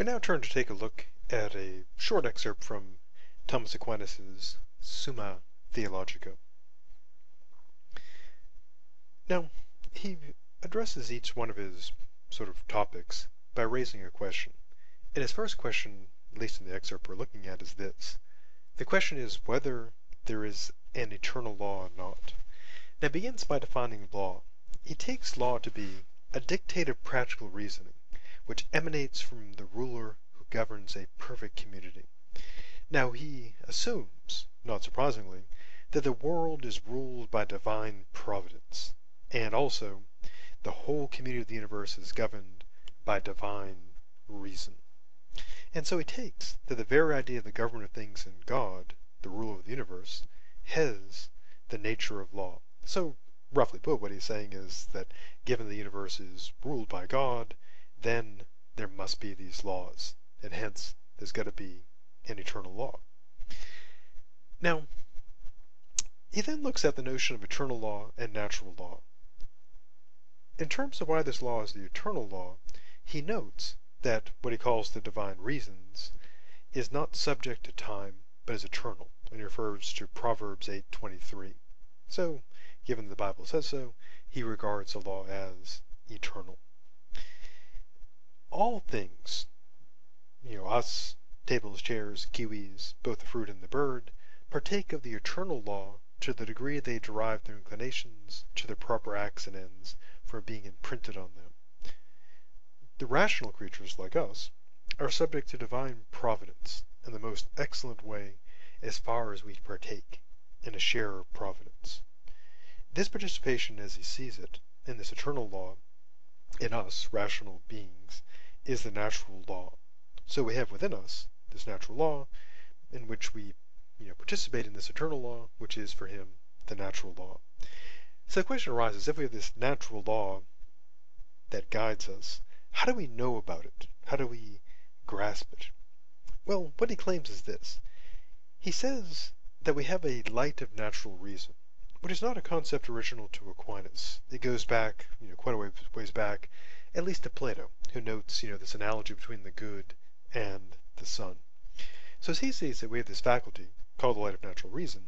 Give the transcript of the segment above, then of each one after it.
We now turn to take a look at a short excerpt from Thomas Aquinas' Summa Theologica. Now, he addresses each one of his sort of topics by raising a question. And his first question, at least in the excerpt we're looking at, is this. The question is whether there is an eternal law or not. Now, it begins by defining law. He takes law to be a dictate of practical reasoning, which emanates from the ruler who governs a perfect community. Now, he assumes, not surprisingly, that the world is ruled by divine providence, and also the whole community of the universe is governed by divine reason. And so he takes that the very idea of the government of things in God, the ruler of the universe, has the nature of law. So, roughly put, what he's saying is that given the universe is ruled by God, then there must be these laws, and hence there's got to be an eternal law. Now, he then looks at the notion of eternal law and natural law. In terms of why this law is the eternal law, he notes that what he calls the divine reasons is not subject to time, but is eternal, and he refers to Proverbs 8:23. So, given the Bible says so, he regards the law as eternal. All things, us, tables, chairs, kiwis, both the fruit and the bird, partake of the eternal law to the degree they derive their inclinations to their proper acts and ends from being imprinted on them. The rational creatures, like us, are subject to divine providence in the most excellent way as far as we partake in a share of providence. This participation, as he sees it, in this eternal law, in us, rational beings, is the natural law. So we have within us this natural law in which we participate in this eternal law, which is for him the natural law. So the question arises, if we have this natural law that guides us, how do we know about it? How do we grasp it? Well, what he claims is this. He says that we have a light of natural reason, which is not a concept original to Aquinas. It goes back, quite a ways back, at least to Plato, who notes, this analogy between the good and the sun. So as he sees that we have this faculty, called the light of natural reason,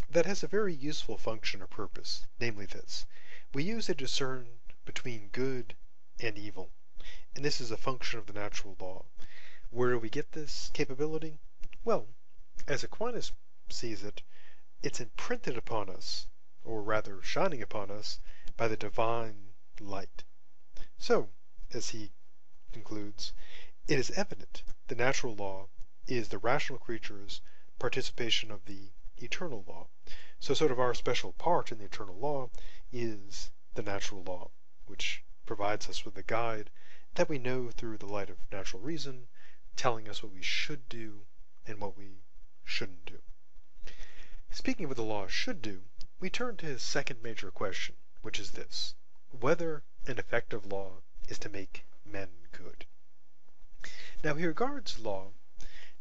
that has a very useful function or purpose, namely this. We use it to discern between good and evil, and this is a function of the natural law. Where do we get this capability? Well, as Aquinas sees it, it's imprinted upon us, or rather shining upon us, by the divine light. So, as he concludes, it is evident the natural law is the rational creature's participation of the eternal law. So sort of our special part in the eternal law is the natural law, which provides us with a guide that we know through the light of natural reason, telling us what we should do and what we shouldn't do. Speaking of what the law should do, we turn to his second major question, which is this: whether an effective law is to make men good. Now he regards law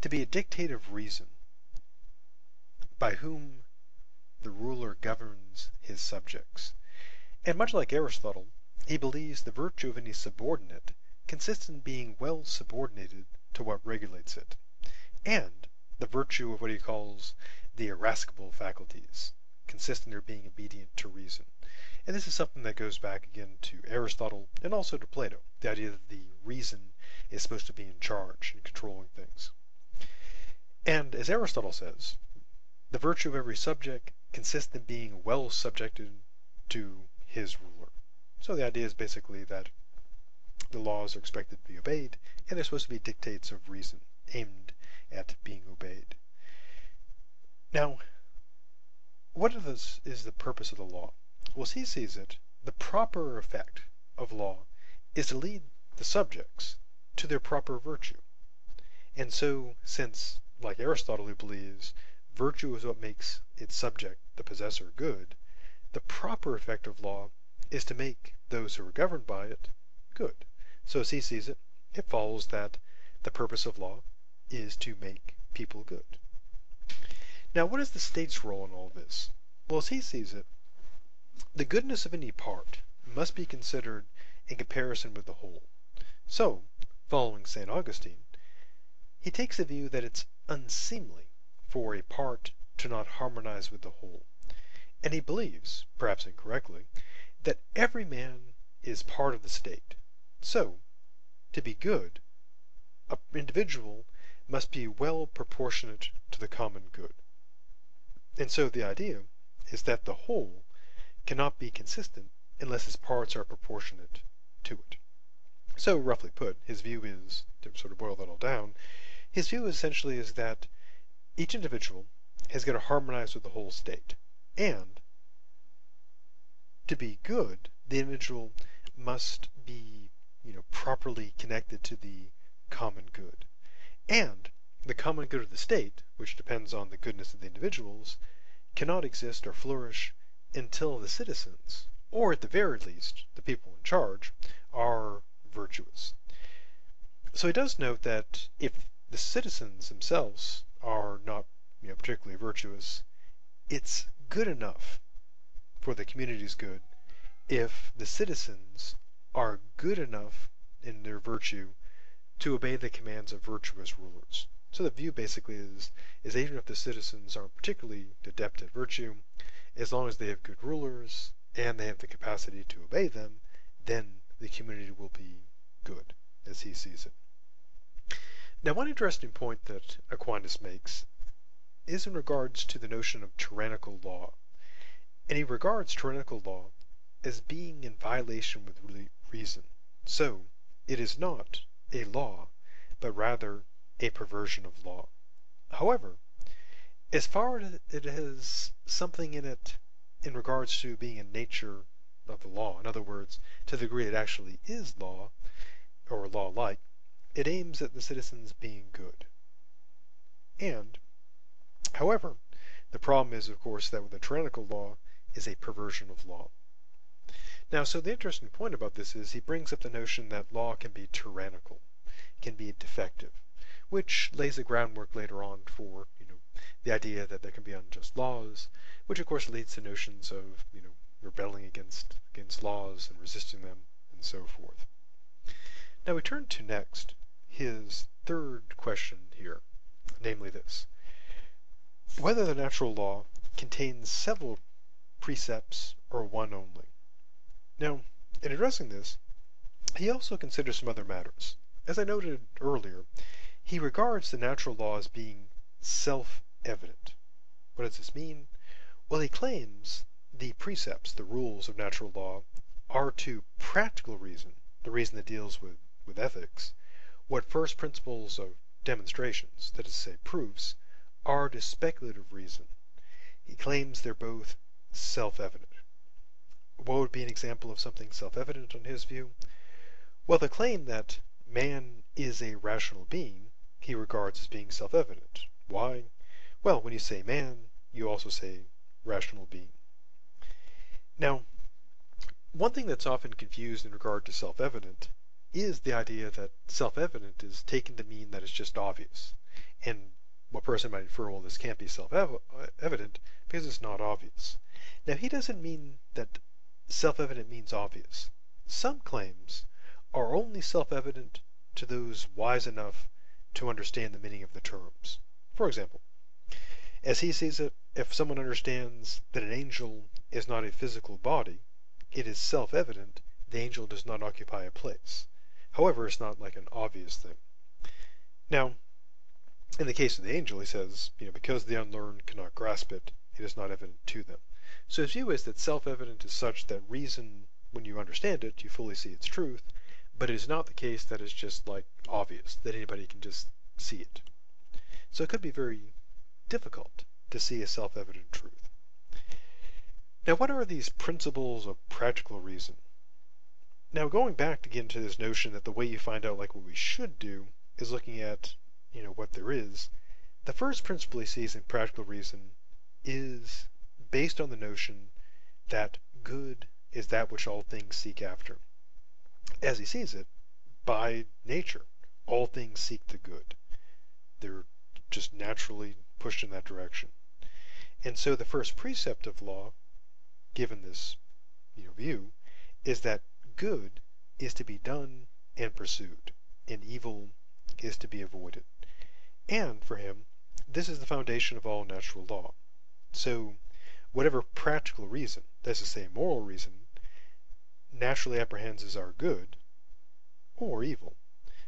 to be a dictate of reason, by whom the ruler governs his subjects. And much like Aristotle, he believes the virtue of any subordinate consists in being well subordinated to what regulates it, and the virtue of what he calls the irascible faculties consists in their being obedient to reason. And this is something that goes back again to Aristotle and also to Plato, the idea that the reason is supposed to be in charge and controlling things. And as Aristotle says, the virtue of every subject consists in being well subjected to his ruler. So the idea is basically that the laws are expected to be obeyed, and they're supposed to be dictates of reason aimed at being obeyed. Now, what is the purpose of the law? Well, as he sees it, the proper effect of law is to lead the subjects to their proper virtue. And so, since, like Aristotle, he believes virtue is what makes its subject, the possessor, good, the proper effect of law is to make those who are governed by it good. So as he sees it, it follows that the purpose of law is to make people good. Now, what is the state's role in all this? Well, as he sees it, the goodness of any part must be considered in comparison with the whole. So, following St. Augustine, he takes the view that it's unseemly for a part to not harmonize with the whole, and he believes, perhaps incorrectly, that every man is part of the state. So, to be good, an individual must be well proportionate to the common good. And so the idea is that the whole cannot be consistent unless its parts are proportionate to it. So, roughly put, his view is, to sort of boil that all down, his view essentially is that each individual has got to harmonize with the whole state. And to be good, the individual must be, properly connected to the common good. And the common good of the state, which depends on the goodness of the individuals, cannot exist or flourish until the citizens, or at the very least, the people in charge, are virtuous. So he does note that if the citizens themselves are not particularly virtuous, it's good enough for the community's good if the citizens are good enough in their virtue to obey the commands of virtuous rulers. So the view basically is even if the citizens aren't particularly adept at virtue, as long as they have good rulers and they have the capacity to obey them, then the community will be good, as he sees it. Now, one interesting point that Aquinas makes is in regards to the notion of tyrannical law. And he regards tyrannical law as being in violation with reason. So, it is not a law, but rather a perversion of law. However, as far as it has something in it in regards to being a nature of the law, in other words, to the degree it actually is law, or law-like, it aims at the citizens being good. And, however, the problem is, of course, that with a tyrannical law is a perversion of law. Now, so the interesting point about this is he brings up the notion that law can be tyrannical, can be defective, which lays the groundwork later on for, the idea that there can be unjust laws, which of course leads to notions of, rebelling against laws and resisting them, and so forth. Now we turn to next his third question here, namely this: whether the natural law contains several precepts or one only. Now, in addressing this, he also considers some other matters. As I noted earlier, he regards the natural law as being self-evident. What does this mean? Well, he claims the precepts, the rules of natural law, are to practical reason, the reason that deals with ethics, what first principles of demonstrations, that is to say proofs, are to speculative reason. He claims they're both self-evident. What would be an example of something self-evident on his view? Well, the claim that man is a rational being he regards as being self-evident. Why? Well, when you say man, you also say rational being. Now, one thing that's often confused in regard to self-evident is the idea that self-evident is taken to mean that it's just obvious. And one person might infer, well, this can't be self-evident because it's not obvious. Now, he doesn't mean that self-evident means obvious. Some claims are only self-evident to those wise enough to understand the meaning of the terms. For example, as he sees it, if someone understands that an angel is not a physical body, it is self-evident the angel does not occupy a place. However, it's not like an obvious thing. Now, in the case of the angel, he says, because the unlearned cannot grasp it, it is not evident to them. So his view is that self-evident is such that reason, when you understand it, you fully see its truth, but it is not the case that it's just like obvious, that anybody can just see it. So it could be very difficult to see a self-evident truth. Now, what are these principles of practical reason? Now, going back again to this notion that the way you find out what we should do is looking at, what there is, the first principle he sees in practical reason is based on the notion that good is that which all things seek after. As he sees it, by nature, all things seek the good. They're just naturally pushed in that direction. And so the first precept of law, given this view, is that good is to be done and pursued. and evil is to be avoided. And for him, this is the foundation of all natural law. So, whatever practical reason, that's to say moral reason, naturally apprehends as our good, or evil,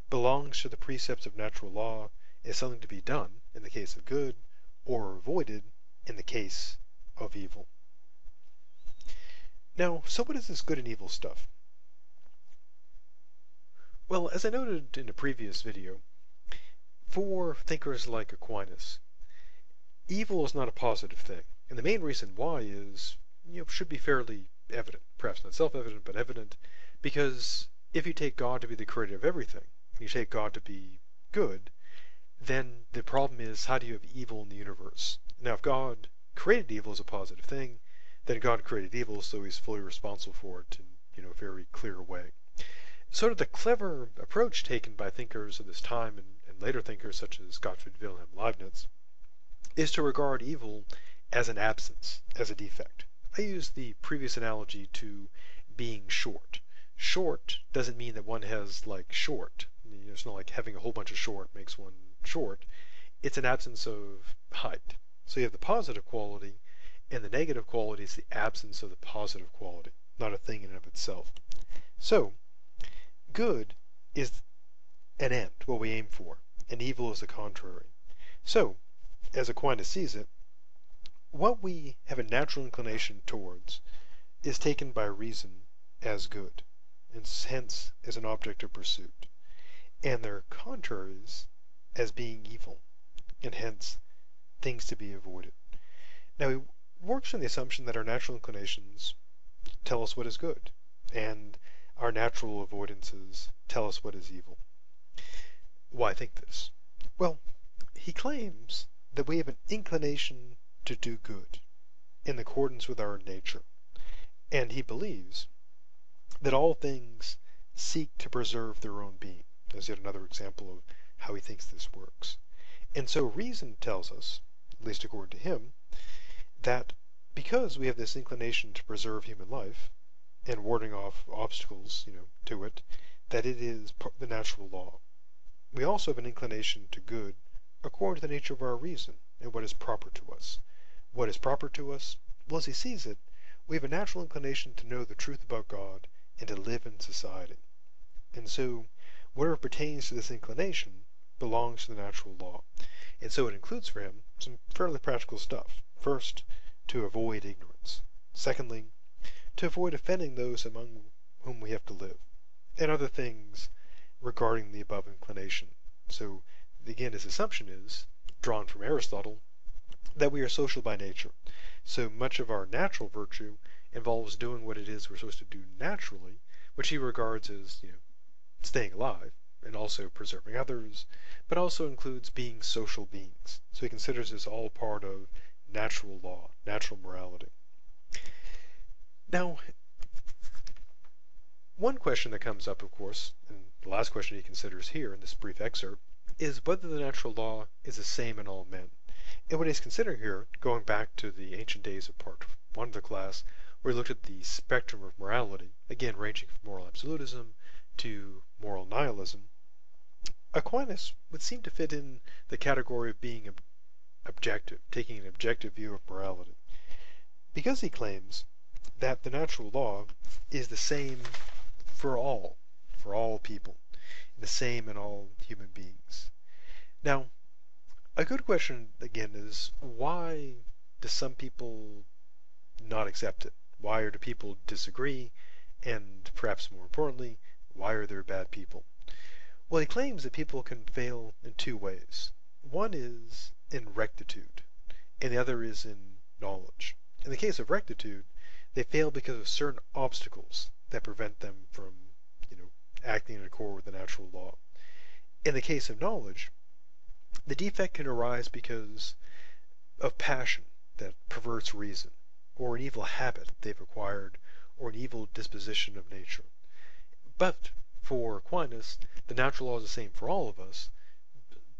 belongs to the precepts of natural law as something to be done in the case of good, or avoided in the case of evil. Now, so what is this good and evil stuff? Well, as I noted in a previous video, for thinkers like Aquinas, evil is not a positive thing. And the main reason why is, should be fairly evident. Perhaps not self-evident, but evident. Because if you take God to be the creator of everything, and you take God to be good, then the problem is, how do you have evil in the universe? Now, if God created evil as a positive thing, then God created evil, so he's fully responsible for it in a very clear way. Sort of the clever approach taken by thinkers of this time and later thinkers such as Gottfried Wilhelm Leibniz is to regard evil as an absence, as a defect. I used the previous analogy to being short. Short doesn't mean that one has like short. It's not like having a whole bunch of short makes one short. It's an absence of height. So you have the positive quality, and the negative quality is the absence of the positive quality, not a thing in and of itself. So, good is an end, what we aim for, and evil is the contrary. So, as Aquinas sees it, what we have a natural inclination towards is taken by reason as good, and hence as an object of pursuit, and their contraries as being evil, and hence things to be avoided. Now, he works from the assumption that our natural inclinations tell us what is good, and our natural avoidances tell us what is evil. Why think this? Well, he claims that we have an inclination to do good in accordance with our nature, and he believes that all things seek to preserve their own being. There's yet another example of how he thinks this works. And so reason tells us, at least according to him, that because we have this inclination to preserve human life, and warding off obstacles, to it, that it is the natural law. We also have an inclination to good according to the nature of our reason and what is proper to us. What is proper to us? Well, as he sees it, we have a natural inclination to know the truth about God and to live in society. And so, whatever pertains to this inclination belongs to the natural law. And so it includes for him some fairly practical stuff. First, to avoid ignorance. Secondly, to avoid offending those among whom we have to live, and other things regarding the above inclination. So, again, his assumption is, drawn from Aristotle, that we are social by nature. So much of our natural virtue involves doing what it is we're supposed to do naturally, which he regards as, staying alive, and also preserving others, but also includes being social beings. So he considers this all part of natural law, natural morality. Now, one question that comes up, of course, and the last question he considers here in this brief excerpt, is whether the natural law is the same in all men. And what he's considering here, going back to the ancient days of part 1 of the class, where he looked at the spectrum of morality, again ranging from moral absolutism to moral nihilism, Aquinas would seem to fit in the category of being objective, taking an objective view of morality, because he claims that the natural law is the same for all people, the same in all human beings. Now, a good question, again, is why do some people not accept it? Why do people disagree? And perhaps more importantly, why are there bad people? Well, he claims that people can fail in two ways. One is in rectitude, and the other is in knowledge. In the case of rectitude, they fail because of certain obstacles that prevent them from, acting in accord with the natural law. In the case of knowledge, the defect can arise because of passion that perverts reason, or an evil habit they've acquired, or an evil disposition of nature. But for Aquinas, the natural law is the same for all of us,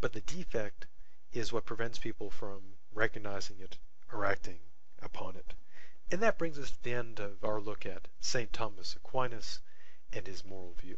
but the defect is what prevents people from recognizing it or acting upon it. And that brings us to the end of our look at St. Thomas Aquinas and his moral view.